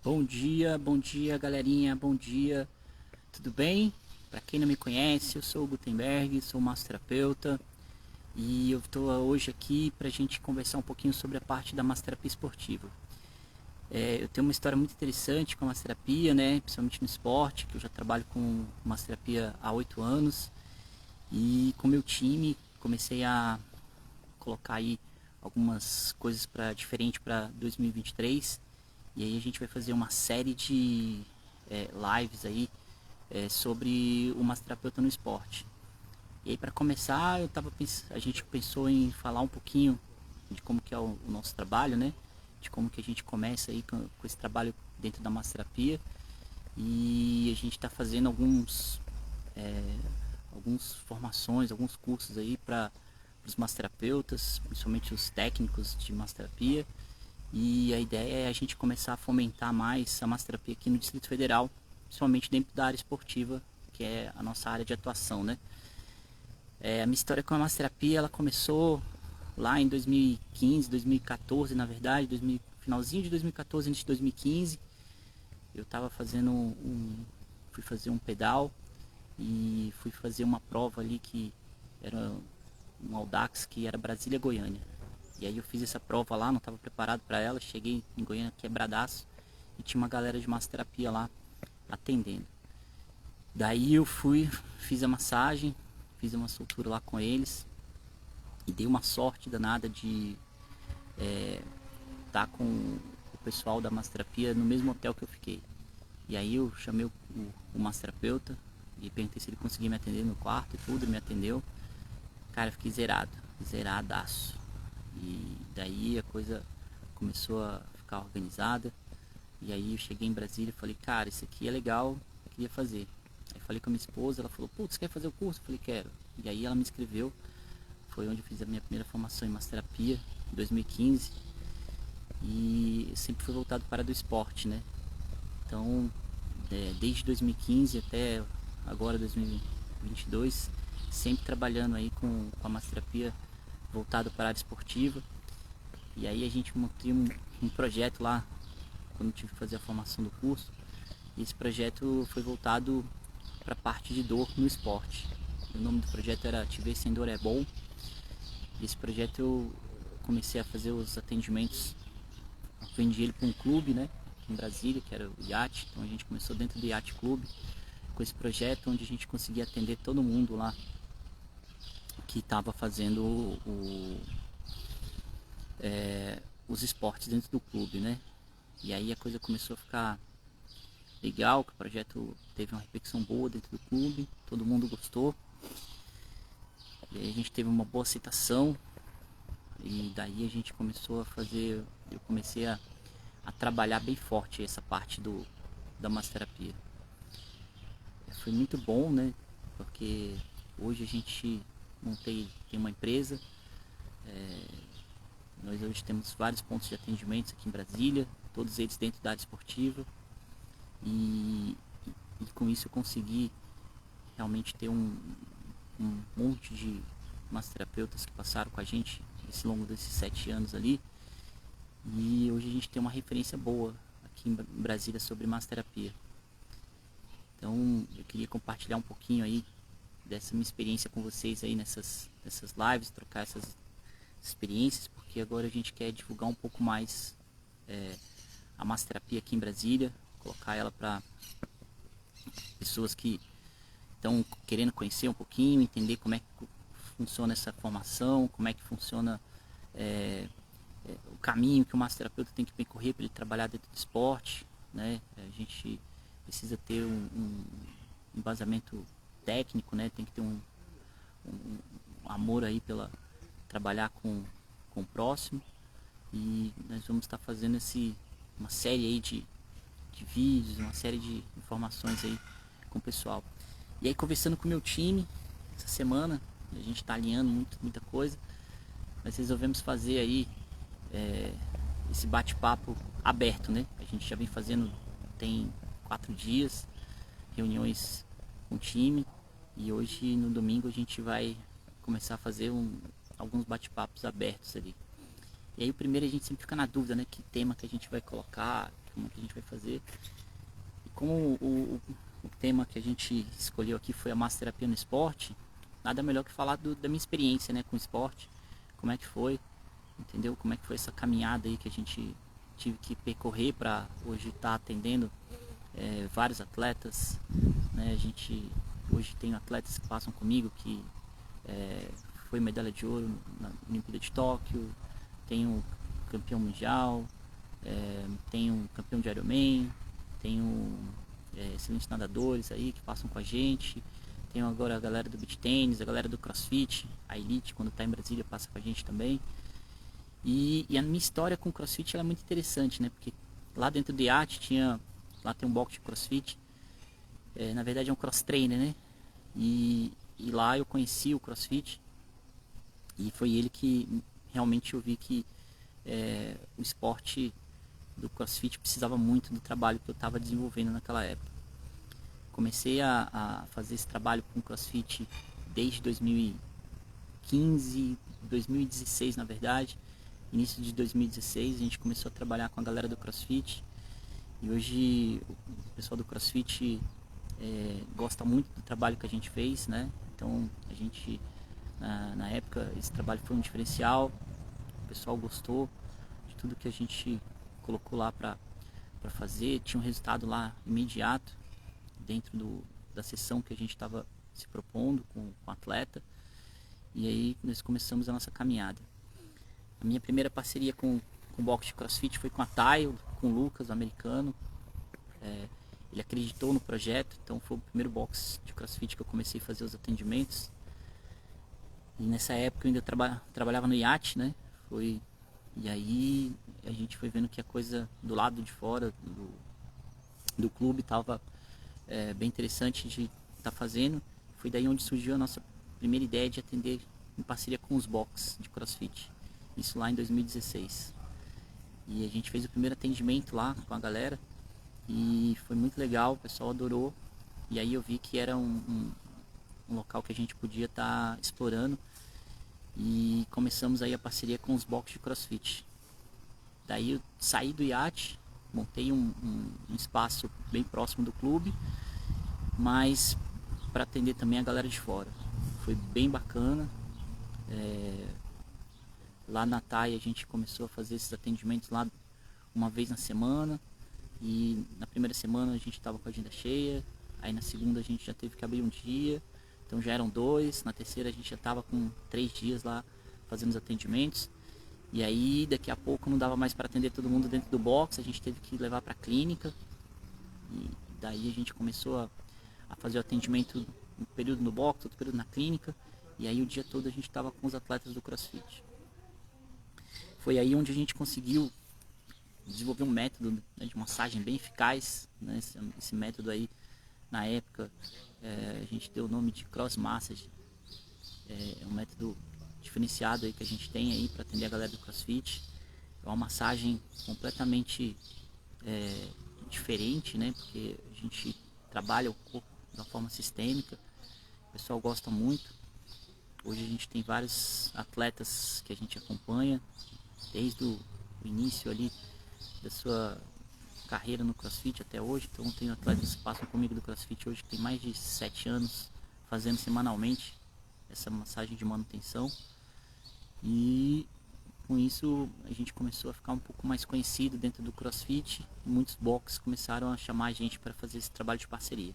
Bom dia galerinha, bom dia, tudo bem? Para quem não me conhece, eu sou o Gutenberg, sou massoterapeuta e eu estou hoje aqui para a gente conversar um pouquinho sobre a parte da massoterapia esportiva. Eu tenho uma história muito interessante com a massoterapia, né? Principalmente no esporte, que eu já trabalho com massoterapia há 8 anos e com meu time comecei a colocar aí algumas coisas para diferente para 2023. E aí a gente vai fazer uma série de lives aí sobre o massoterapeuta no esporte. E aí para começar, a gente pensou em falar um pouquinho de como que é o nosso trabalho, né? De como que a gente começa aí com esse trabalho dentro da massoterapia. E a gente está fazendo algumas formações, alguns cursos aí para os massoterapeutas, principalmente os técnicos de massoterapia. E a ideia é a gente começar a fomentar mais a massoterapia aqui no Distrito Federal, principalmente dentro da área esportiva, que é a nossa área de atuação, né? A minha história com a massoterapia, ela começou lá em 2015, 2014, na verdade, finalzinho de 2014, início de 2015. Eu estava fui fazer um pedal e fui fazer uma prova ali que era um Audax, que era Brasília-Goiânia. E aí eu fiz essa prova lá, não estava preparado para ela, cheguei em Goiânia quebradaço e tinha uma galera de massoterapia lá atendendo. Daí eu fiz a massagem, fiz uma soltura lá com eles e dei uma sorte danada de estar com o pessoal da massoterapia no mesmo hotel que eu fiquei. E aí eu chamei o massoterapeuta e perguntei se ele conseguia me atender no quarto e tudo, ele me atendeu. Cara, eu fiquei zeradaço. E daí a coisa começou a ficar organizada. E aí eu cheguei em Brasília e falei, cara, isso aqui é legal, eu queria fazer. Aí falei com a minha esposa, ela falou, putz, quer fazer o curso? Eu falei, quero. E aí ela me inscreveu, foi onde eu fiz a minha primeira formação em massoterapia, em 2015. E sempre fui voltado para do esporte, né? Então, desde 2015 até agora 2022, sempre trabalhando aí com a massoterapia voltado para a área esportiva. E aí a gente montou um projeto lá, quando tive que fazer a formação do curso. E esse projeto foi voltado para a parte de dor no esporte. O nome do projeto era Te Ver Sem Dor é Bom. E esse projeto eu comecei a fazer os atendimentos. Eu vendi ele para um clube, né, em Brasília, que era o Iate. Então a gente começou dentro do Iate Clube com esse projeto, onde a gente conseguia atender todo mundo lá que estava fazendo os esportes dentro do clube, né? E aí a coisa começou a ficar legal, que o projeto teve uma repercussão boa dentro do clube, todo mundo gostou. E aí a gente teve uma boa aceitação e daí a gente começou a fazer, eu comecei a trabalhar bem forte essa parte da massoterapia. Foi muito bom, né? Porque hoje a gente tem uma empresa, nós hoje temos vários pontos de atendimento aqui em Brasília, todos eles dentro da área esportiva. E, e com isso eu consegui realmente ter um monte de massoterapeutas que passaram com a gente ao longo desses 7 anos ali. E hoje a gente tem uma referência boa aqui em Brasília sobre massoterapia. Então eu queria compartilhar um pouquinho aí dessa minha experiência com vocês aí nessas lives, trocar essas experiências, porque agora a gente quer divulgar um pouco mais a massoterapia aqui em Brasília, colocar ela para pessoas que estão querendo conhecer um pouquinho, entender como é que funciona essa formação, como é que funciona o caminho que o massoterapeuta tem que percorrer para ele trabalhar dentro do esporte, né? A gente precisa ter um embasamento técnico, né? Tem que ter um amor aí pela trabalhar com o próximo. E nós vamos estar fazendo uma série aí de vídeos, uma série de informações aí com o pessoal. E aí conversando com o meu time essa semana, a gente está alinhando muita coisa, nós resolvemos fazer aí esse bate-papo aberto, né? A gente já vem fazendo tem 4 dias, reuniões com o time, e hoje no domingo a gente vai começar a fazer alguns bate-papos abertos ali. E aí o primeiro a gente sempre fica na dúvida, né? Que tema que a gente vai colocar, como é que a gente vai fazer. E como o tema que a gente escolheu aqui foi a massoterapia no esporte, nada melhor que falar da minha experiência, né, com o esporte, como é que foi, entendeu? Como é que foi essa caminhada aí que a gente tive que percorrer para hoje estar atendendo vários atletas, né? A gente hoje tem atletas que passam comigo que foi medalha de ouro na Olimpíada de Tóquio, tem um campeão mundial, tem um campeão de Ironman, tem excelentes nadadores aí que passam com a gente, tem agora a galera do beach tênis, a galera do crossfit, a elite quando está em Brasília passa com a gente também. E a minha história com o crossfit ela é muito interessante, né? Porque lá dentro do iate lá tem um box de crossfit, na verdade é um cross trainer, né? E lá eu conheci o crossfit e foi ele que realmente eu vi que o esporte do CrossFit precisava muito do trabalho que eu estava desenvolvendo naquela época. Comecei a fazer esse trabalho com CrossFit desde 2015, 2016 na verdade. Início de 2016 a gente começou a trabalhar com a galera do CrossFit e hoje o pessoal do CrossFit gosta muito do trabalho que a gente fez, né? Então a gente na época esse trabalho foi um diferencial, o pessoal gostou de tudo que a gente colocou lá para fazer, tinha um resultado lá imediato dentro da sessão que a gente estava se propondo com o atleta, e aí nós começamos a nossa caminhada. A minha primeira parceria com o box de CrossFit foi com a Thay, com o Lucas, o americano. Ele acreditou no projeto, então foi o primeiro box de CrossFit que eu comecei a fazer os atendimentos. E nessa época eu ainda trabalhava no iate, né? E aí a gente foi vendo que a coisa do lado de fora do clube estava bem interessante de estar fazendo. Foi daí onde surgiu a nossa primeira ideia de atender em parceria com os box de CrossFit. Isso lá em 2016. E a gente fez o primeiro atendimento lá com a galera e foi muito legal, o pessoal adorou. E aí eu vi que era um local que a gente podia estar explorando e começamos aí a parceria com os box de CrossFit. Daí eu saí do iate, montei um espaço bem próximo do clube, mas para atender também a galera de fora. Foi bem bacana. Lá na TAI a gente começou a fazer esses atendimentos lá uma vez na semana, e na primeira semana a gente estava com a agenda cheia, aí na segunda a gente já teve que abrir um dia, então já eram 2, na terceira a gente já estava com 3 dias lá fazendo os atendimentos, e aí daqui a pouco não dava mais para atender todo mundo dentro do box, a gente teve que levar para a clínica, e daí a gente começou a fazer o atendimento um período no box, outro período na clínica, e aí o dia todo a gente estava com os atletas do CrossFit. Foi aí onde a gente conseguiu desenvolver um método, né, de massagem bem eficaz, né? Esse método aí, na época, a gente deu o nome de Cross Massage. É um método diferenciado aí que a gente tem aí para atender a galera do CrossFit. É uma massagem completamente diferente, né? Porque a gente trabalha o corpo de uma forma sistêmica, o pessoal gosta muito. Hoje a gente tem vários atletas que a gente acompanha desde o início ali da sua carreira no CrossFit até hoje. Então tem atletas que passam comigo do CrossFit hoje que tem mais de 7 anos fazendo semanalmente essa massagem de manutenção, e com isso a gente começou a ficar um pouco mais conhecido dentro do CrossFit, e muitos boxes começaram a chamar a gente para fazer esse trabalho de parceria.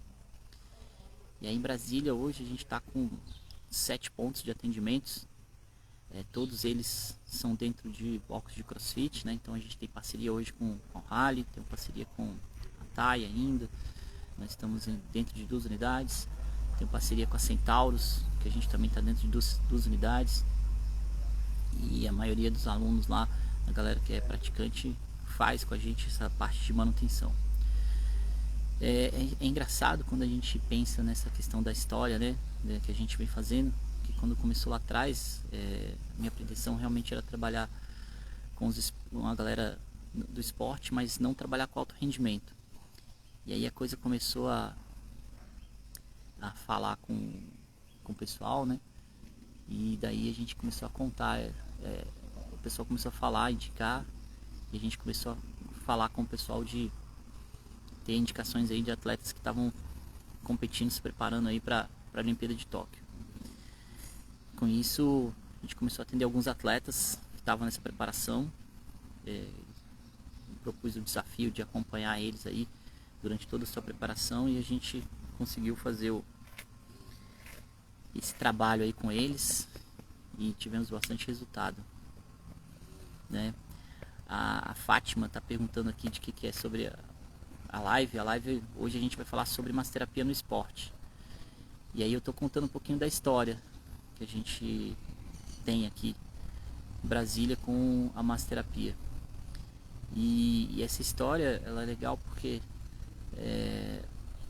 E aí em Brasília hoje a gente está com 7 pontos de atendimentos. Todos eles são dentro de boxes de CrossFit, né? Então a gente tem parceria hoje com o Rally, tem parceria com a TAI ainda. Nós estamos dentro de 2 unidades. Tem parceria com a Centauros, que a gente também está dentro de duas unidades. E a maioria dos alunos lá, a galera que é praticante, faz com a gente essa parte de manutenção. É engraçado quando a gente pensa nessa questão da história, né? Que a gente vem fazendo. Quando começou lá atrás, minha pretensão realmente era trabalhar com a galera do esporte, mas não trabalhar com alto rendimento. E aí a coisa começou a falar com o pessoal, né? E daí a gente começou a contar, o pessoal começou a falar, indicar, e a gente começou a falar com o pessoal de ter indicações aí de atletas que estavam competindo, se preparando aí para a Olimpíada de Tóquio. Com isso, a gente começou a atender alguns atletas que estavam nessa preparação. Propus o desafio de acompanhar eles aí durante toda a sua preparação e a gente conseguiu fazer esse trabalho aí com eles e tivemos bastante resultado, né? A Fátima está perguntando aqui de que é sobre a live. A live hoje a gente vai falar sobre massoterapia no esporte. E aí eu estou contando um pouquinho da história que a gente tem aqui em Brasília com a massoterapia. E essa história ela é legal porque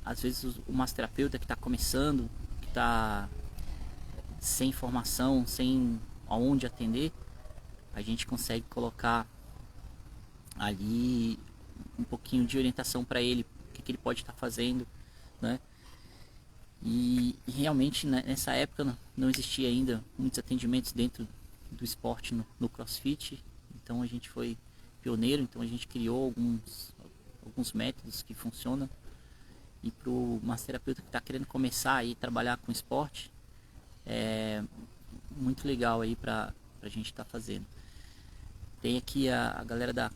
às vezes o massoterapeuta que está começando, que está sem formação, sem aonde atender, a gente consegue colocar ali um pouquinho de orientação para ele, o que ele pode estar fazendo, né? E realmente nessa época não existia ainda muitos atendimentos dentro do esporte no CrossFit, então a gente foi pioneiro, então a gente criou alguns métodos que funcionam. E para o massoterapeuta que está querendo começar aí trabalhar com esporte, é muito legal aí para a gente estar fazendo. Tem aqui a galera da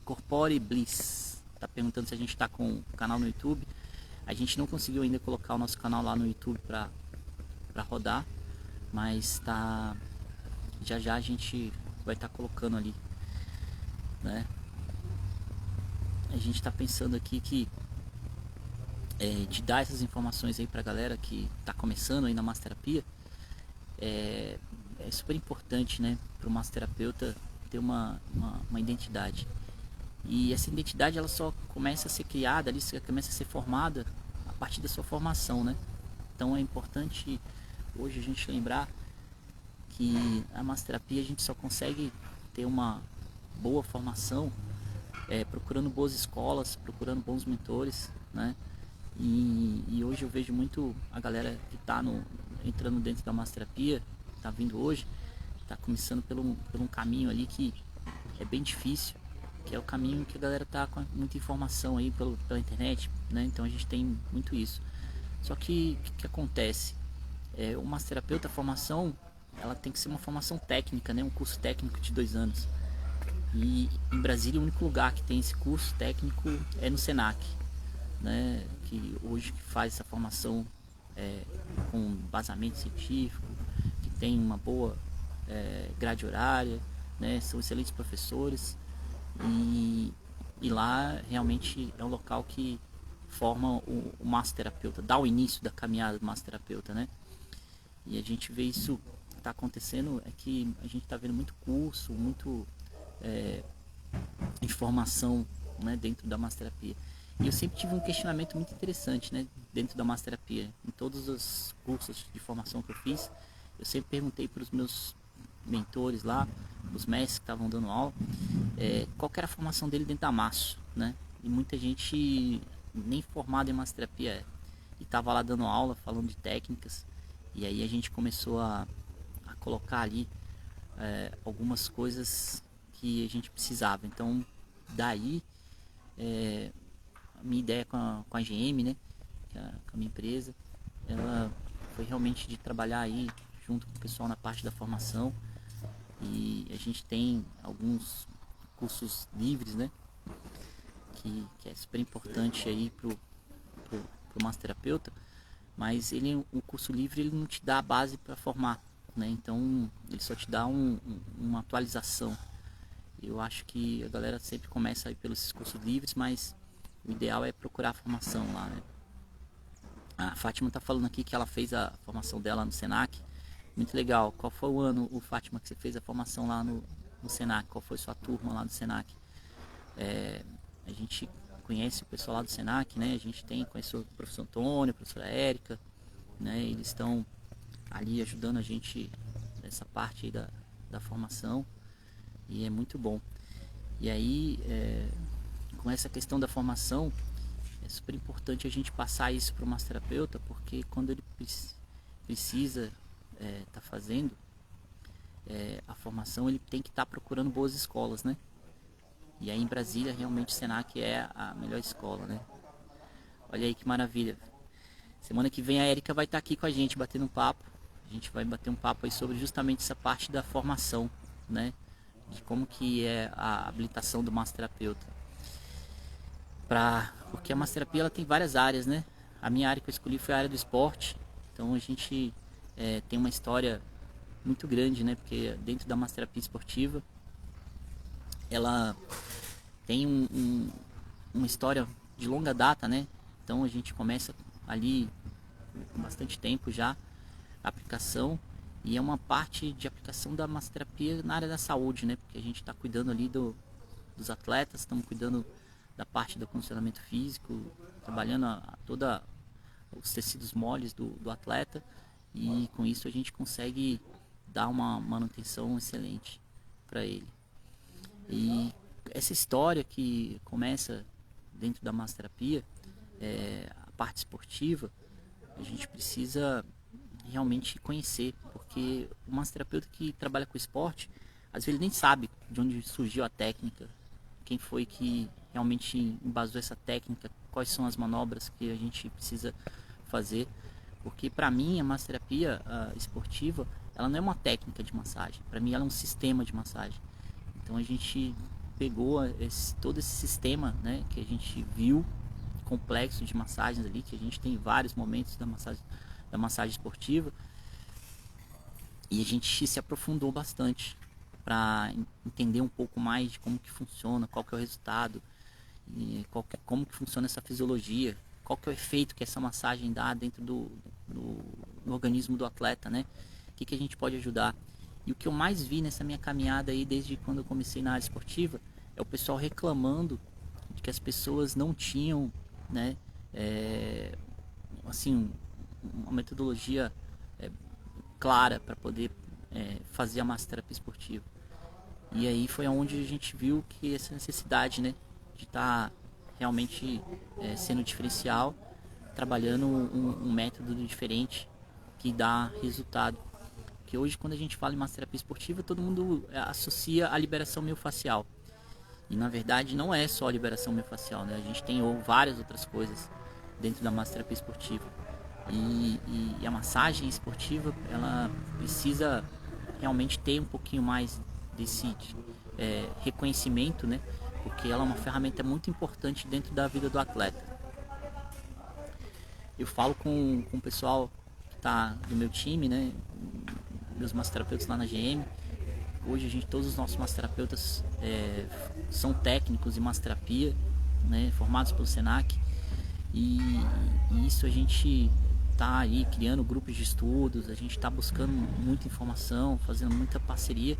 Corpore Bliss, tá perguntando se a gente está com o canal no YouTube. A gente não conseguiu ainda colocar o nosso canal lá no YouTube para rodar, mas já a gente vai estar colocando ali, né? A gente está pensando aqui que de dar essas informações aí para a galera que está começando aí na massoterapia é super importante, né, para o massoterapeuta ter uma identidade. E essa identidade ela só começa a ser criada, ali começa a ser formada a partir da sua formação, né? Então é importante hoje a gente lembrar que a massoterapia a gente só consegue ter uma boa formação procurando boas escolas, procurando bons mentores, né? E hoje eu vejo muito a galera que está entrando dentro da massoterapia, está vindo hoje, está começando por um caminho ali que é bem difícil, que é o caminho que a galera está com muita informação aí pela internet, né? Então a gente tem muito isso. Só que o que acontece? O massoterapeuta, a formação, ela tem que ser uma formação técnica, né? Um curso técnico de 2 anos. E em Brasília o único lugar que tem esse curso técnico é no Senac, né? Que hoje faz essa formação com embasamento científico, que tem uma boa grade horária, né? São excelentes professores e lá realmente é um local que forma o massoterapeuta, dá o início da caminhada do massoterapeuta, né? E a gente vê isso está acontecendo, é que a gente está vendo muito curso, muito informação, né, dentro da massoterapia. E eu sempre tive um questionamento muito interessante, né, dentro da massoterapia. Em todos os cursos de formação que eu fiz, eu sempre perguntei para os meus mentores lá, os mestres que estavam dando aula, qual que era a formação dele dentro da masso, né? E muita gente nem formada em massoterapia e estava lá dando aula, falando de técnicas. E aí a gente começou a colocar ali algumas coisas que a gente precisava. Então daí a minha ideia com a GM, né, com a minha empresa, ela foi realmente de trabalhar aí junto com o pessoal na parte da formação. E a gente tem alguns cursos livres, né, que é super importante aí pro massoterapeuta, mas o curso livre ele não te dá a base para formar, né? Então ele só te dá uma atualização. Eu acho que a galera sempre começa aí pelos cursos livres, mas o ideal é procurar a formação lá, né? A Fátima tá falando aqui que ela fez a formação dela no Senac. Muito legal. Qual foi o ano, Fátima, que você fez a formação lá no Senac? Qual foi sua turma lá do Senac? A gente conhece o pessoal lá do Senac, né? A gente conhece o professor Antônio, a professora Érica, né? Eles estão ali ajudando a gente nessa parte aí da formação e é muito bom. E aí, com essa questão da formação, é super importante a gente passar isso para o massoterapeuta, porque quando ele precisa tá fazendo, a formação, ele tem que estar procurando boas escolas, né? E aí em Brasília, realmente, o Senac é a melhor escola, né? Olha aí que maravilha. Semana que vem a Érica vai estar aqui com a gente, batendo um papo. A gente vai bater um papo aí sobre justamente essa parte da formação, né? De como que é a habilitação do massoterapeuta. Porque a massoterapia ela tem várias áreas, né? A minha área que eu escolhi foi a área do esporte. Então a gente tem uma história muito grande, né? Porque dentro da massoterapia esportiva, ela tem uma história de longa data, né? Então a gente começa ali com bastante tempo já a aplicação, e é uma parte de aplicação da massoterapia na área da saúde, né? Porque a gente está cuidando ali dos atletas, estamos cuidando da parte do condicionamento físico, trabalhando toda os tecidos moles do atleta, e com isso a gente consegue dar uma manutenção excelente para ele. E essa história que começa dentro da massoterapia, a parte esportiva, a gente precisa realmente conhecer, porque o massoterapeuta que trabalha com esporte, às vezes ele nem sabe de onde surgiu a técnica, quem foi que realmente embasou essa técnica, quais são as manobras que a gente precisa fazer, porque para mim a massoterapia esportiva, ela não é uma técnica de massagem, para mim ela é um sistema de massagem. Então a gente pegou todo esse sistema, né, que a gente viu, complexo de massagens ali, que a gente tem vários momentos da massagem esportiva, e a gente se aprofundou bastante para entender um pouco mais de como que funciona, qual que é o resultado, e como que funciona essa fisiologia, qual que é o efeito que essa massagem dá dentro do organismo do atleta, né? O que a gente pode ajudar. E o que eu mais vi nessa minha caminhada aí, desde quando eu comecei na área esportiva, é o pessoal reclamando de que as pessoas não tinham, né, assim, uma metodologia clara para poder fazer a massoterapia esportiva. E aí foi onde a gente viu que essa necessidade, né, de estar realmente sendo diferencial, trabalhando um método diferente que dá resultado. Porque hoje, quando a gente fala em massoterapia esportiva, todo mundo associa a liberação miofascial. E na verdade não é só a liberação miofascial, né? A gente tem várias outras coisas dentro da massoterapia esportiva. E a massagem esportiva, ela precisa realmente ter um pouquinho mais desse reconhecimento, né? Porque ela é uma ferramenta muito importante dentro da vida do atleta. Eu falo com o pessoal que está do meu time, né? Meus massoterapeutas lá na GM. Hoje todos os nossos massoterapeutas são técnicos em massoterapia, né? Formados pelo Senac. E isso a gente está aí criando grupos de estudos, a gente está buscando muita informação, fazendo muita parceria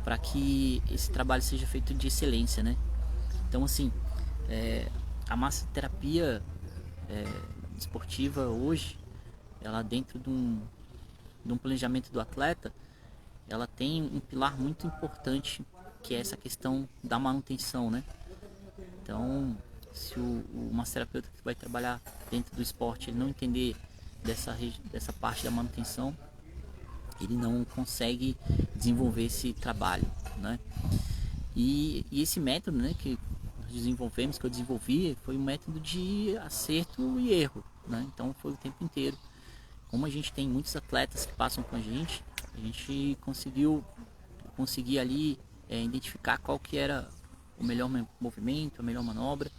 para que esse trabalho seja feito de excelência, né? Então, assim, a massoterapia esportiva hoje, ela dentro de um planejamento do atleta, ela tem um pilar muito importante, que é essa questão da manutenção, né? Então, se o massoterapeuta que vai trabalhar dentro do esporte, ele não entender dessa parte da manutenção, ele não consegue desenvolver esse trabalho, né? E esse método, né, que nós desenvolvemos, que eu desenvolvi, foi um método de acerto e erro, né? Então foi o tempo inteiro. Como a gente tem muitos atletas que passam com a gente conseguir ali identificar qual que era o melhor movimento, a melhor manobra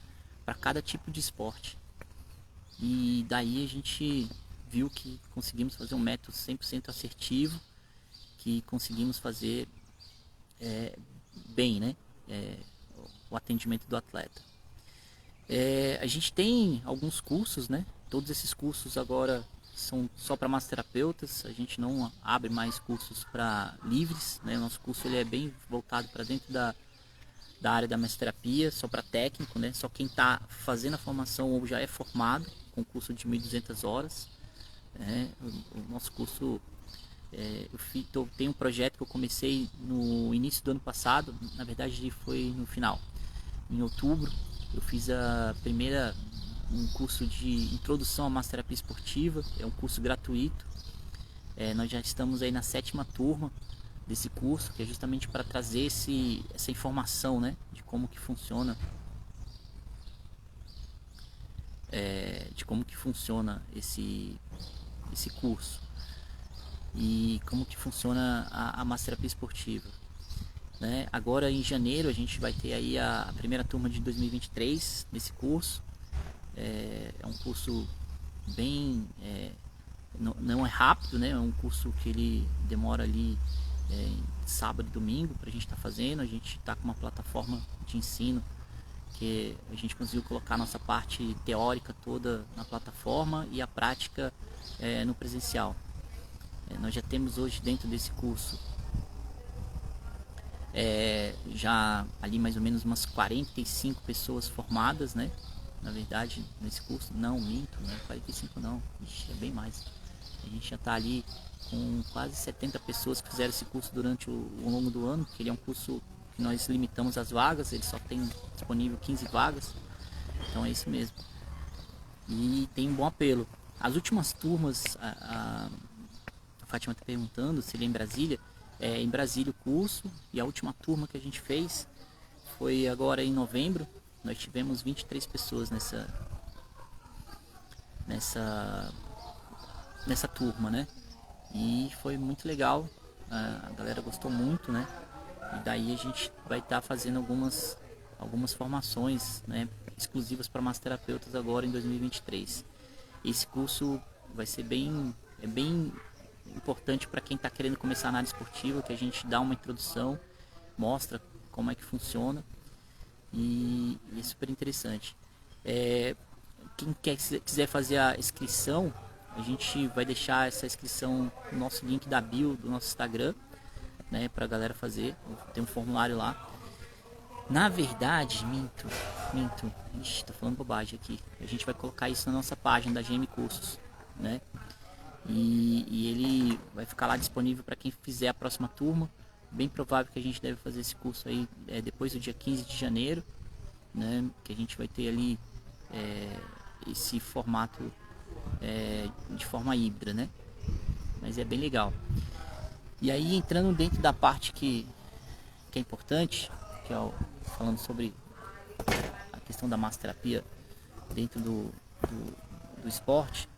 para cada tipo de esporte. E daí a gente viu que conseguimos fazer um método 100% assertivo, que conseguimos fazer bem, né, o atendimento do atleta. A gente tem alguns cursos, né? Todos esses cursos agora são só para massoterapeutas, a gente não abre mais cursos para livres, né? O nosso curso ele é bem voltado para dentro da área da massoterapia, só para técnico, né? Só quem está fazendo a formação ou já é formado, com curso de 1.200 horas. O nosso curso, eu tenho um projeto que eu comecei no início do ano passado, na verdade foi no final, em outubro. Eu fiz um curso de introdução à massoterapia esportiva, é um curso gratuito. Nós já estamos aí na 7ª turma desse curso, que é justamente para trazer essa informação, né, de como que funciona, esse curso e como que funciona a massoterapia esportiva, né? Agora em janeiro a gente vai ter aí a primeira turma de 2023 desse curso. É um curso bem não é rápido, né? É um curso que ele demora ali sábado e domingo para a gente estar fazendo. A gente está com uma plataforma de ensino que a gente conseguiu colocar a nossa parte teórica toda na plataforma e a prática no presencial. Nós já temos hoje dentro desse curso já ali mais ou menos umas 45 pessoas formadas, né? Na verdade, nesse curso, não, minto, né? 45 não, ixi, é bem mais. A gente já está ali com quase 70 pessoas que fizeram esse curso durante o longo do ano, porque ele é um curso que nós limitamos as vagas, ele só tem disponível 15 vagas, então é isso mesmo. E tem um bom apelo. As últimas turmas, a Fátima está perguntando se ele é em Brasília. É em Brasília o curso, e a última turma que a gente fez foi agora em novembro. Nós tivemos 23 pessoas nessa turma, né? E foi muito legal, a galera gostou muito, né? E daí a gente vai estar fazendo algumas formações, né, exclusivas para massoterapeutas agora em 2023. Esse curso vai ser bem importante para quem está querendo começar na área esportiva, que a gente dá uma introdução, mostra como é que funciona e é super interessante. Quem quiser fazer a inscrição, a gente vai deixar essa inscrição no nosso link da bio do nosso Instagram, né, para a galera fazer. Tem um formulário lá. Na verdade, minto. Ixi, tô falando bobagem aqui. A gente vai colocar isso na nossa página da GM Cursos, né? E ele vai ficar lá disponível para quem fizer a próxima turma. Bem provável que a gente deve fazer esse curso aí depois do dia 15 de janeiro, né? Que a gente vai ter ali esse formato de forma híbrida, né? Mas é bem legal. E aí, entrando dentro da parte que é importante, que é falando sobre a questão da massoterapia dentro do esporte,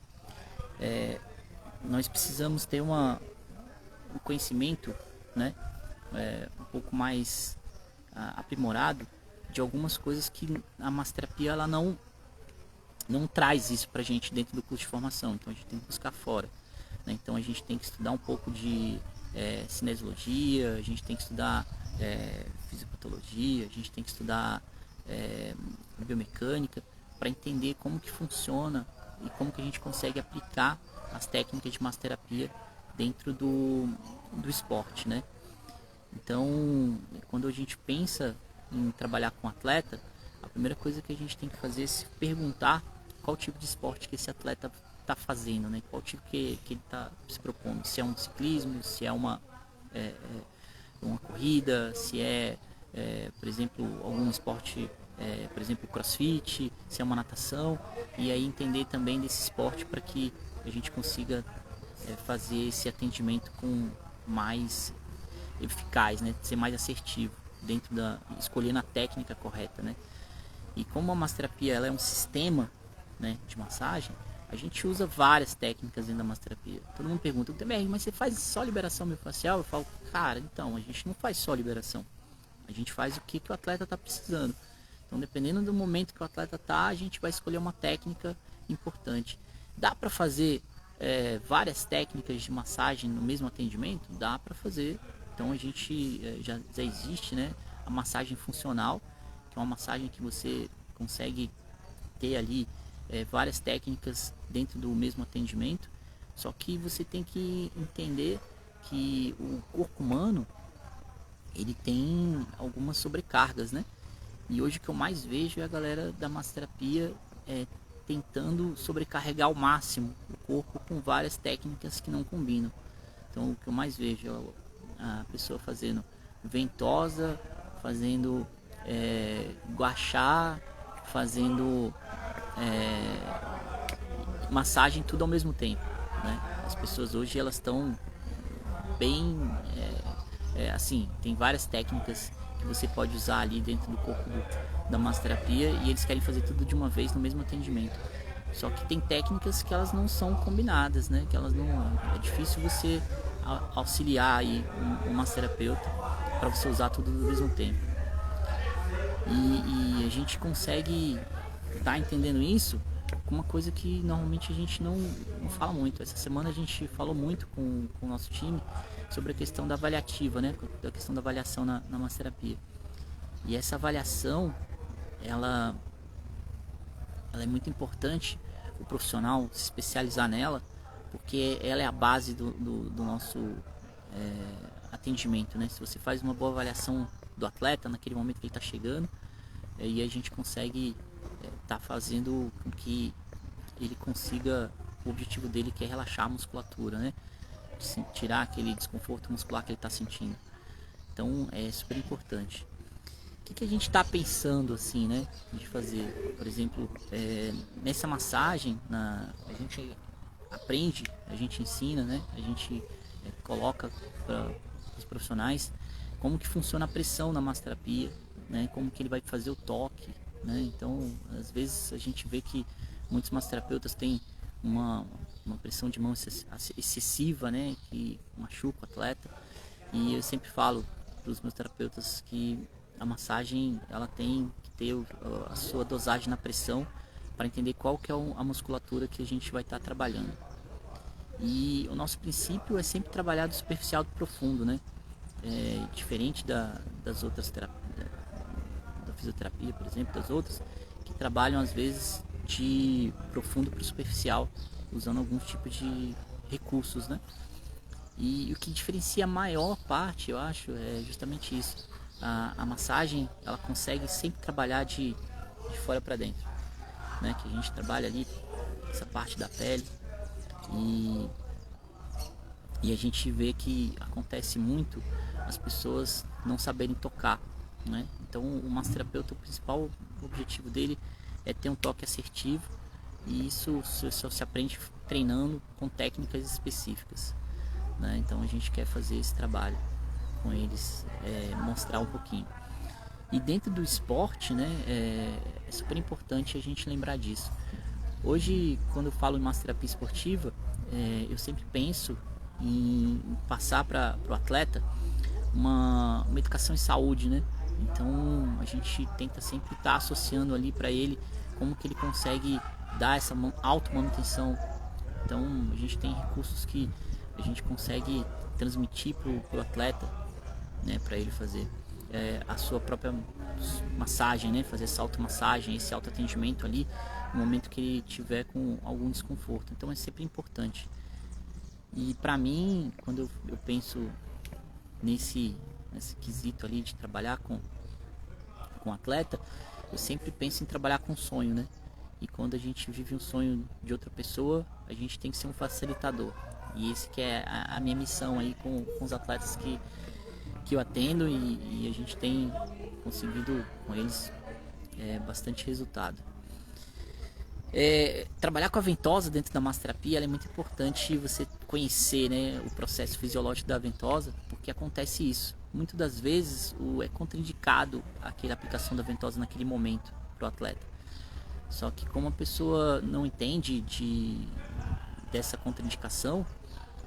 nós precisamos ter um conhecimento, né, um pouco mais aprimorado de algumas coisas que a massoterapia ela não traz isso pra gente dentro do curso de formação. Então a gente tem que buscar fora, né? Então a gente tem que estudar um pouco de cinesiologia, a gente tem que estudar fisiopatologia, a gente tem que estudar biomecânica para entender como que funciona e como que a gente consegue aplicar as técnicas de massoterapia dentro do esporte, né? Então, quando a gente pensa em trabalhar com atleta, a primeira coisa que a gente tem que fazer é se perguntar qual tipo de esporte que esse atleta está fazendo, né? Qual tipo que ele está se propondo. Se é um ciclismo, se é uma corrida, se por exemplo, algum esporte, por exemplo, crossfit, se é uma natação, e aí entender também desse esporte para que a gente consiga fazer esse atendimento com mais eficaz, né? Ser mais assertivo dentro escolhendo a técnica correta, né? E como a massoterapia ela é um sistema, né, de massagem, a gente usa várias técnicas dentro da massoterapia. Todo mundo pergunta, mas você faz só liberação miofascial? Eu falo, cara, então, a gente não faz só liberação. A gente faz o que o atleta está precisando. Então, dependendo do momento que o atleta está, a gente vai escolher uma técnica importante. Dá para fazer várias técnicas de massagem no mesmo atendimento? Dá para fazer. Então, a gente já existe, né, a massagem funcional, que é uma massagem que você consegue ter ali várias técnicas dentro do mesmo atendimento. Só que você tem que entender que o corpo humano ele tem algumas sobrecargas, né? E hoje o que eu mais vejo é a galera da massoterapia tentando sobrecarregar ao máximo o corpo com várias técnicas que não combinam. Então o que eu mais vejo é a pessoa fazendo ventosa, fazendo guachá, fazendo massagem, tudo ao mesmo tempo, né? As pessoas hoje elas estão bem assim, tem várias técnicas que você pode usar ali dentro do corpo da massoterapia, e eles querem fazer tudo de uma vez no mesmo atendimento. Só que tem técnicas que elas não são combinadas, né? Que elas não, é difícil você auxiliar aí um massoterapeuta para você usar tudo ao mesmo tempo. E a gente consegue estar entendendo isso com uma coisa que normalmente a gente não fala muito. Essa semana a gente falou muito com o nosso time sobre a questão da avaliativa, né? Da questão da avaliação na massoterapia. E essa avaliação, ela é muito importante o profissional se especializar nela, porque ela é a base do nosso atendimento, né? Se você faz uma boa avaliação do atleta naquele momento que ele está chegando, e a gente consegue estar fazendo com que ele consiga o objetivo dele, que é relaxar a musculatura, né? Tirar aquele desconforto muscular que ele está sentindo. Então é super importante. O que a gente está pensando assim, né, de fazer? Por exemplo, nessa massagem, a gente aprende, a gente ensina, né? A gente coloca para os profissionais como que funciona a pressão na massoterapia, né? Como que ele vai fazer o toque, né? Então, às vezes a gente vê que muitos massoterapeutas têm uma pressão de mão excessiva, né? Que machuca o atleta. E eu sempre falo para os meus terapeutas que a massagem, ela tem que ter a sua dosagem na pressão para entender qual que é a musculatura que a gente vai estar trabalhando. E o nosso princípio é sempre trabalhar do superficial do profundo, né? Diferente das outras terapias, da fisioterapia, por exemplo, das outras, que trabalham às vezes de profundo para o superficial, usando alguns tipos de recursos, né? E o que diferencia a maior parte, eu acho, é justamente isso. A massagem, ela consegue sempre trabalhar de fora para dentro, né? Que a gente trabalha ali essa parte da pele, e a gente vê que acontece muito as pessoas não saberem tocar, né? Então o massoterapeuta, o principal objetivo dele é ter um toque assertivo, e isso só se aprende treinando com técnicas específicas, né? Então a gente quer fazer esse trabalho com eles, mostrar um pouquinho. E dentro do esporte, né, é super importante a gente lembrar disso. Hoje, quando eu falo em massoterapia esportiva, eu sempre penso em passar para o atleta uma educação em saúde, né? Então a gente tenta sempre estar associando ali para ele como que ele consegue dar essa auto-manutenção. Então a gente tem recursos que a gente consegue transmitir para o atleta, né, para ele fazer a sua própria massagem, né, fazer essa automassagem, esse autoatendimento ali no momento que ele tiver com algum desconforto. Então é sempre importante. E para mim, quando eu penso nesse quesito ali de trabalhar com atleta, eu sempre penso em trabalhar com sonho, né? E quando a gente vive um sonho de outra pessoa, a gente tem que ser um facilitador. E esse que é a minha missão aí com os atletas que eu atendo, e a gente tem conseguido com eles bastante resultado. Trabalhar com a ventosa dentro da massoterapia, ela é muito importante você conhecer, né, o processo fisiológico da ventosa, porque acontece isso. Muitas das vezes é contraindicado aquela aplicação da ventosa naquele momento para o atleta. Só que como a pessoa não entende dessa contraindicação,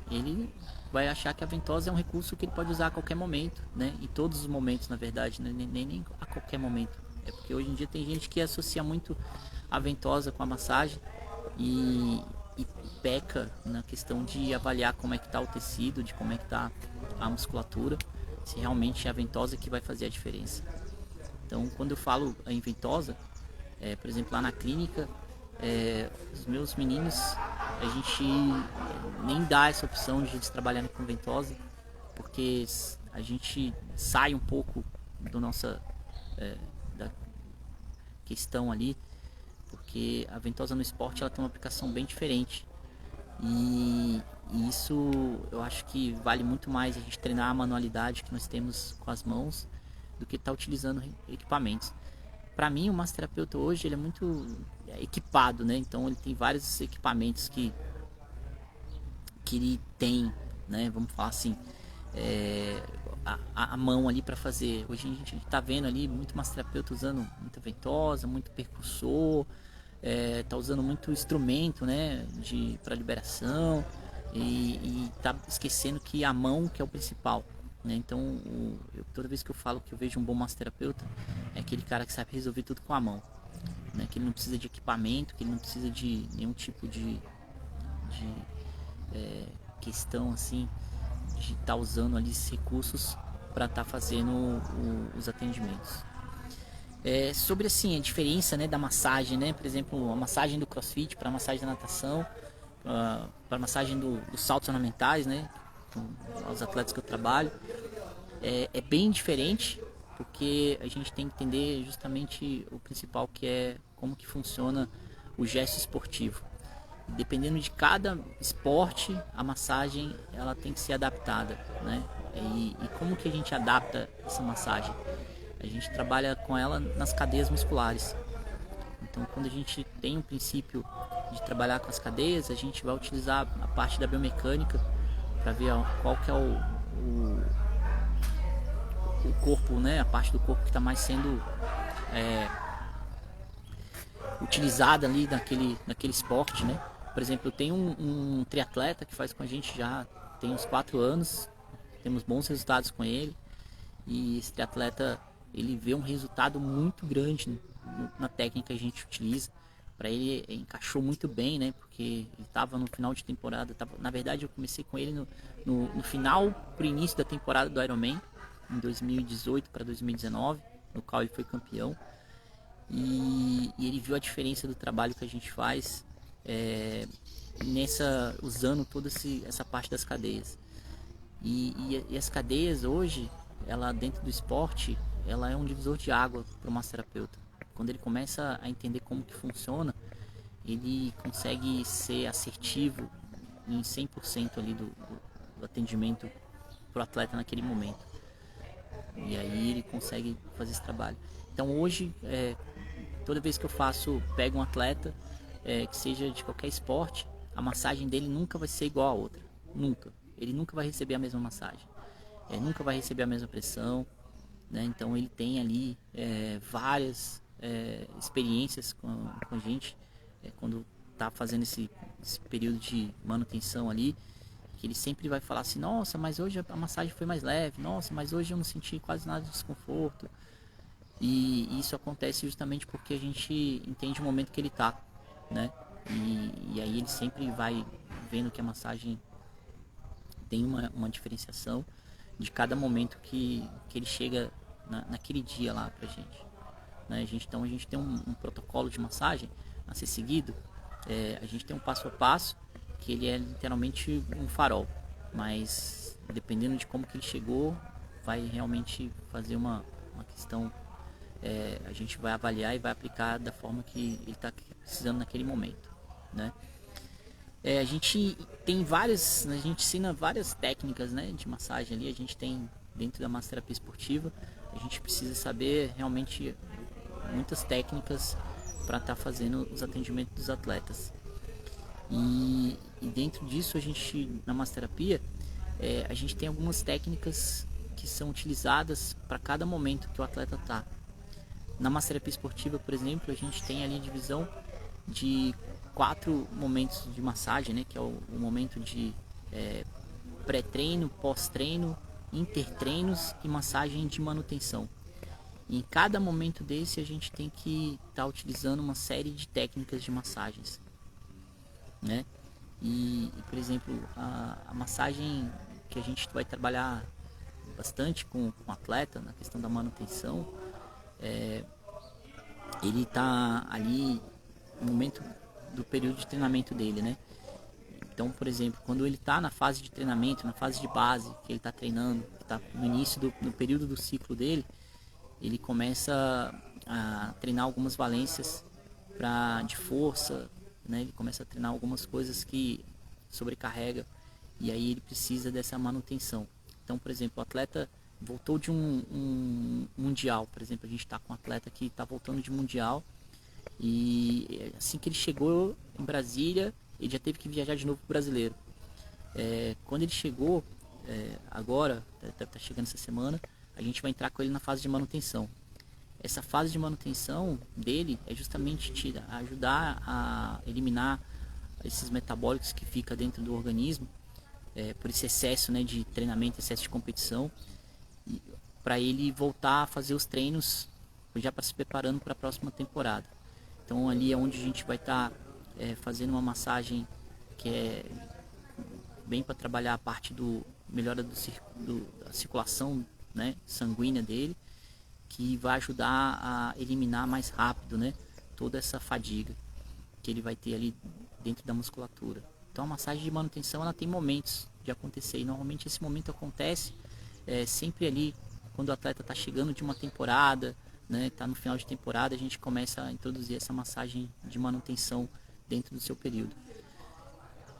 ele vai achar que a ventosa é um recurso que ele pode usar a qualquer momento, né? Em todos os momentos, na verdade, né? nem a qualquer momento. É porque hoje em dia tem gente que associa muito a ventosa com a massagem e peca na questão de avaliar como é que está o tecido, de como é que está a musculatura, se realmente é a ventosa que vai fazer a diferença. Então, quando eu falo em ventosa, por exemplo, lá na clínica, os meus meninos, a gente nem dá essa opção de eles trabalharem com ventosa, porque a gente sai um pouco da questão ali, porque a ventosa no esporte ela tem uma aplicação bem diferente, e isso eu acho que vale muito mais a gente treinar a manualidade que nós temos com as mãos do que estar utilizando equipamentos. Para mim, o massoterapeuta hoje ele é muito equipado, né? Então ele tem vários equipamentos que ele tem, né? Vamos falar assim, a mão ali para fazer. Hoje a gente está vendo ali muito massoterapeuta usando muita ventosa, muito percussor, tá usando muito instrumento, né, para liberação e tá esquecendo que a mão que é o principal, né? Então toda vez que eu falo que eu vejo um bom massoterapeuta é aquele cara que sabe resolver tudo com a mão, né? Que ele não precisa de equipamento, que ele não precisa de nenhum tipo de questão assim de estar usando ali esses recursos para estar fazendo os atendimentos. Sobre assim a diferença, né, da massagem, né, por exemplo, a massagem do CrossFit para a massagem da natação, para a massagem dos saltos ornamentais, né, com os atletas que eu trabalho, é bem diferente, porque a gente tem que entender justamente o principal, que é como que funciona o gesto esportivo. Dependendo de cada esporte, a massagem ela tem que ser adaptada, né? E como que a gente adapta essa massagem? A gente trabalha com ela nas cadeias musculares. Então, quando a gente tem um princípio de trabalhar com as cadeias, a gente vai utilizar a parte da biomecânica para ver qual que é o corpo, né? A parte do corpo que está mais sendo utilizada ali naquele esporte, né? Por exemplo, eu tenho um triatleta que faz com a gente já tem uns 4 anos, temos bons resultados com ele, e esse triatleta ele vê um resultado muito grande na técnica que a gente utiliza. Para ele encaixou muito bem, né? Porque ele estava no final de temporada, na verdade eu comecei com ele no final para o início da temporada do Ironman, em 2018 para 2019, no qual ele foi campeão. E ele viu a diferença do trabalho que a gente faz usando toda essa parte das cadeias. E as cadeias hoje, ela dentro do esporte, ela é um divisor de água para o massoterapeuta. Quando ele começa a entender como que funciona, ele consegue ser assertivo em 100% ali do atendimento para o atleta naquele momento. E aí ele consegue fazer esse trabalho. Então hoje, toda vez que eu pego um atleta, que seja de qualquer esporte, a massagem dele nunca vai ser igual a outra. Nunca. Ele nunca vai receber a mesma massagem. Nunca vai receber a mesma pressão, né? Então ele tem ali várias experiências com a gente, quando está fazendo esse período de manutenção ali, que ele sempre vai falar assim: nossa, mas hoje a massagem foi mais leve, nossa, mas hoje eu não senti quase nada de desconforto. E isso acontece justamente porque a gente entende o momento que ele está, né? E aí ele sempre vai vendo que a massagem tem uma diferenciação de cada momento que ele chega naquele dia lá pra gente, né? Então a gente tem um protocolo de massagem a ser seguido. A gente tem um passo a passo que ele é literalmente um farol, mas dependendo de como que ele chegou, vai realmente fazer uma questão. A gente vai avaliar e vai aplicar da forma que ele está precisando naquele momento, né? A gente ensina várias técnicas, né, de massagem ali. A gente tem dentro da massoterapia esportiva, a gente precisa saber realmente muitas técnicas para estar fazendo os atendimentos dos atletas. E dentro disso, a gente na massoterapia, a gente tem algumas técnicas que são utilizadas para cada momento que o atleta está. Na massoterapia esportiva, por exemplo, a gente tem ali a divisão de 4 momentos de massagem, né? Que é o momento de pré-treino, pós-treino, intertreinos e massagem de manutenção. E em cada momento desse a gente tem que estar utilizando uma série de técnicas de massagens, né? E por exemplo, a massagem que a gente vai trabalhar bastante com o atleta na questão da manutenção, ele está ali no momento do período de treinamento dele, né? Então, por exemplo, quando ele está na fase de treinamento, na fase de base, que ele está treinando, está no início no período do ciclo dele, ele começa a treinar algumas valências de força, né? Ele começa a treinar algumas coisas que sobrecarrega, e aí ele precisa dessa manutenção. Então, por exemplo, o atleta voltou de um mundial, por exemplo, a gente está com um atleta que está voltando de mundial, e assim que ele chegou em Brasília, ele já teve que viajar de novo para o brasileiro. Quando ele chegou, agora, deve estar chegando essa semana, a gente vai entrar com ele na fase de manutenção. Essa fase de manutenção dele é justamente ajudar a eliminar esses metabólicos que fica dentro do organismo, por esse excesso, né, de treinamento, excesso de competição, para ele voltar a fazer os treinos já para se preparando para a próxima temporada. Então ali é onde a gente vai estar fazendo uma massagem que é bem para trabalhar a parte do melhora da circulação, né, sanguínea dele, que vai ajudar a eliminar mais rápido, né, toda essa fadiga que ele vai ter ali dentro da musculatura. Então a massagem de manutenção ela tem momentos de acontecer, e normalmente esse momento acontece sempre ali quando o atleta está chegando de uma temporada, né, está no final de temporada, a gente começa a introduzir essa massagem de manutenção dentro do seu período.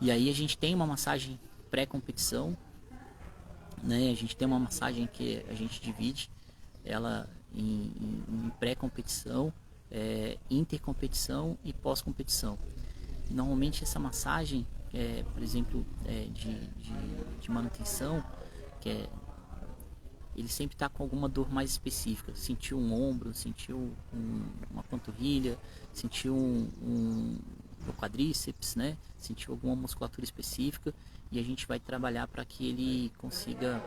E aí a gente tem uma massagem pré-competição, né, a gente tem uma massagem que a gente divide ela em pré-competição, intercompetição e pós-competição. Normalmente essa massagem, por exemplo, de manutenção, ele sempre está com alguma dor mais específica. Sentiu um ombro, sentiu uma panturrilha, sentiu um quadríceps, né? Sentiu alguma musculatura específica, e a gente vai trabalhar para que ele consiga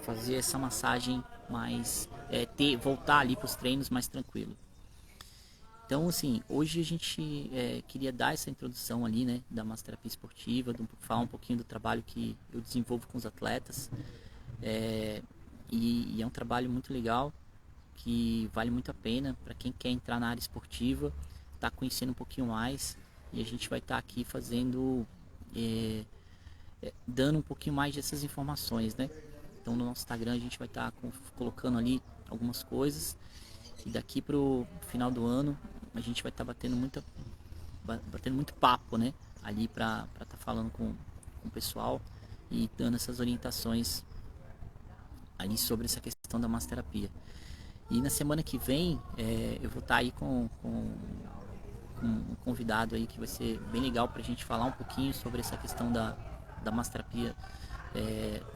fazer essa massagem mais, voltar ali para os treinos mais tranquilo. Então, assim, hoje a gente queria dar essa introdução ali, né, da massoterapia esportiva, falar um pouquinho do trabalho que eu desenvolvo com os atletas. E é um trabalho muito legal, que vale muito a pena para quem quer entrar na área esportiva, tá conhecendo um pouquinho mais, e a gente vai estar aqui fazendo, dando um pouquinho mais dessas informações, né? Então no nosso Instagram a gente vai estar colocando ali algumas coisas, e daqui pro final do ano a gente vai estar batendo muito papo, né? Ali para estar falando com o pessoal e dando essas orientações ali sobre essa questão da massoterapia. E na semana que vem eu vou estar aí com um convidado aí que vai ser bem legal para a gente falar um pouquinho sobre essa questão da massoterapia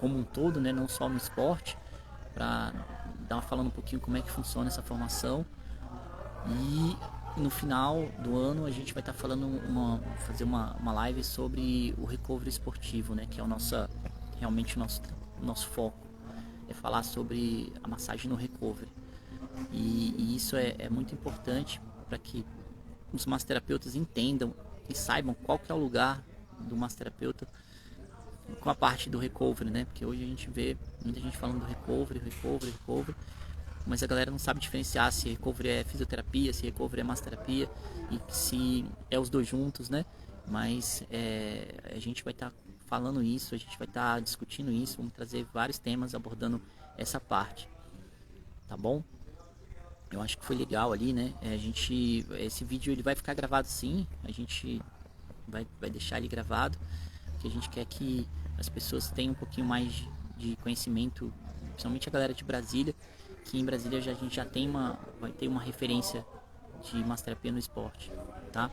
como um todo, né? Não só no esporte, para falando um pouquinho como é que funciona essa formação. E no final do ano a gente vai estar falando fazer uma live sobre o recovery esportivo, né? Que é realmente o nosso foco. É falar sobre a massagem no recovery. E isso é muito importante para que os massoterapeutas entendam e saibam qual que é o lugar do massoterapeuta com a parte do recovery, né? Porque hoje a gente vê muita gente falando do recovery, mas a galera não sabe diferenciar se recovery é fisioterapia, se recovery é massoterapia, e se é os dois juntos, né? Mas a gente vai estar falando isso, a gente vai estar discutindo isso, vamos trazer vários temas abordando essa parte, tá bom? Eu acho que foi legal ali, né? Esse vídeo ele vai ficar gravado sim, a gente vai deixar ele gravado, porque a gente quer que as pessoas tenham um pouquinho mais de conhecimento, principalmente a galera de Brasília, que em Brasília a gente já vai ter uma referência de massoterapia no esporte, tá?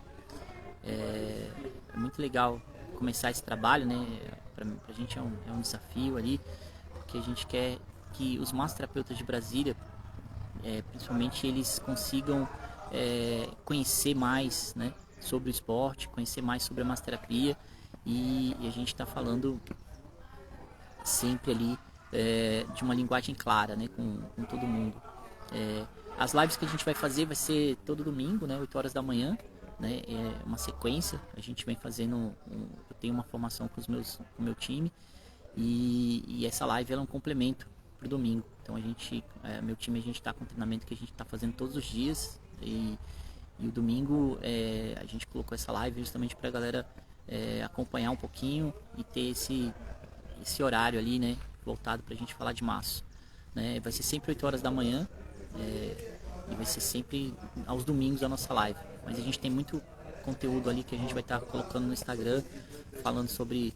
É muito legal começar esse trabalho, né? Pra gente é um desafio ali, porque a gente quer que os massoterapeutas de Brasília, principalmente, eles consigam conhecer mais, né, sobre o esporte, conhecer mais sobre a massoterapia, e a gente está falando sempre ali de uma linguagem clara, né, com todo mundo. As lives que a gente vai fazer vai ser todo domingo, né, 8 horas da manhã, né, é uma sequência. A gente vem fazendo, eu tenho uma formação com o meu time, e essa live ela é um complemento pro domingo. Então meu time, a gente está com um treinamento que a gente está fazendo todos os dias, e o domingo a gente colocou essa live justamente para a galera acompanhar um pouquinho e ter esse horário ali, né, voltado para a gente falar de masso, né? Vai ser sempre 8 horas da manhã, e vai ser sempre aos domingos a nossa live, mas a gente tem muito conteúdo ali que a gente vai estar colocando no Instagram, falando sobre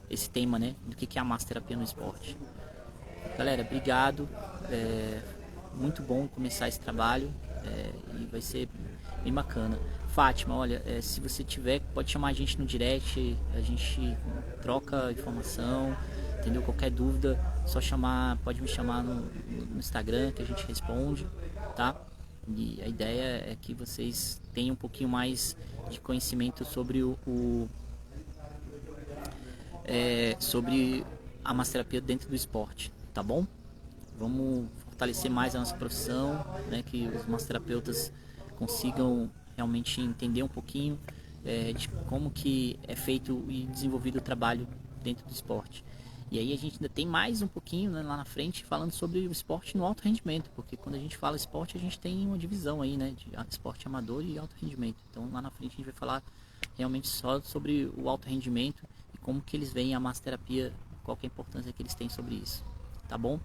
esse tema, né, do que é a massoterapia no esporte. Galera, obrigado, muito bom começar esse trabalho, e vai ser bem bacana. Fátima, olha, se você tiver, pode chamar a gente no direct, a gente troca informação, entendeu? Qualquer dúvida, só chamar, pode me chamar no Instagram que a gente responde, tá? E a ideia é que vocês tenham um pouquinho mais de conhecimento sobre sobre a massoterapia dentro do esporte, tá bom? Vamos fortalecer mais a nossa profissão, né? Que os massoterapeutas consigam realmente entender um pouquinho de como que é feito e desenvolvido o trabalho dentro do esporte. E aí a gente ainda tem mais um pouquinho, né, lá na frente falando sobre o esporte no alto rendimento, porque quando a gente fala esporte a gente tem uma divisão aí, né, de esporte amador e alto rendimento. Então lá na frente a gente vai falar realmente só sobre o alto rendimento e como que eles veem a massoterapia, qual que é a importância que eles têm sobre isso, tá bom?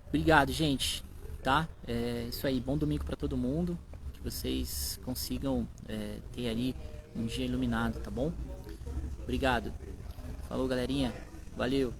Obrigado, gente, tá? É isso aí, bom domingo para todo mundo, que vocês consigam ter ali um dia iluminado, tá bom? Obrigado. Falou, galerinha. Valeu.